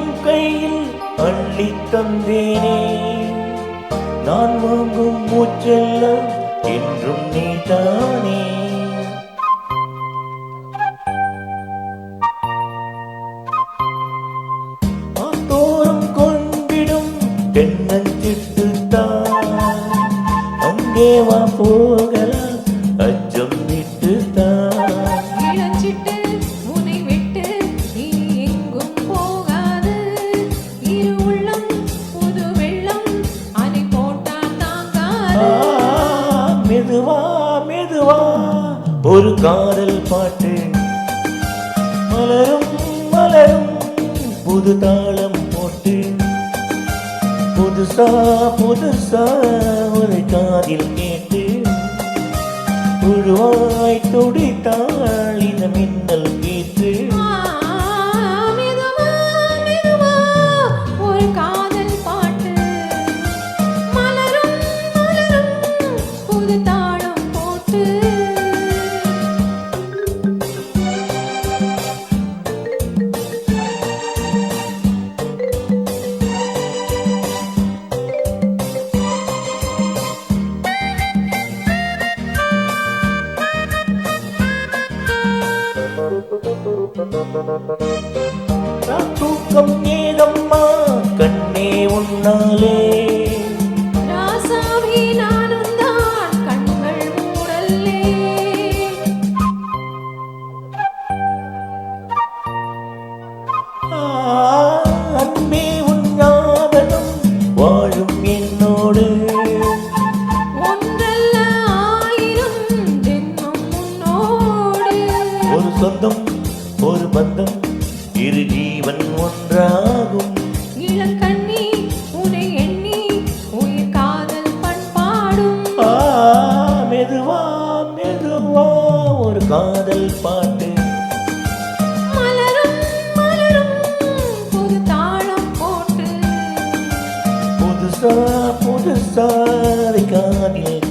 உன் கையில் அள்ளி தந்தேனே நான் வாங்கும் மூச்செல்லாம் என்றும் நீதானே ஆத்தோறும் கொண்டிடும் தென்னஞ்சிட்டுத்தான் அங்கே வா போகலாம் அச்சம் விட்டுத்தான் இளஞ்சிட்டு உன்னை விட்டு இனி எங்கும் போகாது இரு உள்ளம் புது வெள்ளம் அணை போட்டால் தாங்காது மெதுவா மெதுவா ஒரு காதல் பாட்டு மலரும் மலரும் புது தாளம் போட்டு புதுசா புதுசா ஒரு காதில் கேட்டு புழுவாய் துடித்தாள் இந்த மின்னல் கீற்று மெதுவா மெதுவா ஒரு காதல் பாட்டு மலரும் மலரும் புது தாளம் போட்டு தூக்கம் ஏதம்மா கண்ணே உன்னாலே ராசாவி நானும் தான் கண்கள் மூடல்லே அன்பே உன் ஞாபகம் வாழும் என்னோடு ஒன்றல்ல ஆயிரம் ஜென்மம் உன்னோடு ஒரு சொந்தம் ஒரு பந்தம் இரு ஜீவன் ஒன்றாகும் இளங்கண்ணி உன்னை எண்ணி உயிர் காதல் பண்பாடும் மெதுவா மெதுவா ஒரு காதல் பாட்டு மலரும் மலரும் புது தாளம் போட்டு புதுசா புதுசா காதில்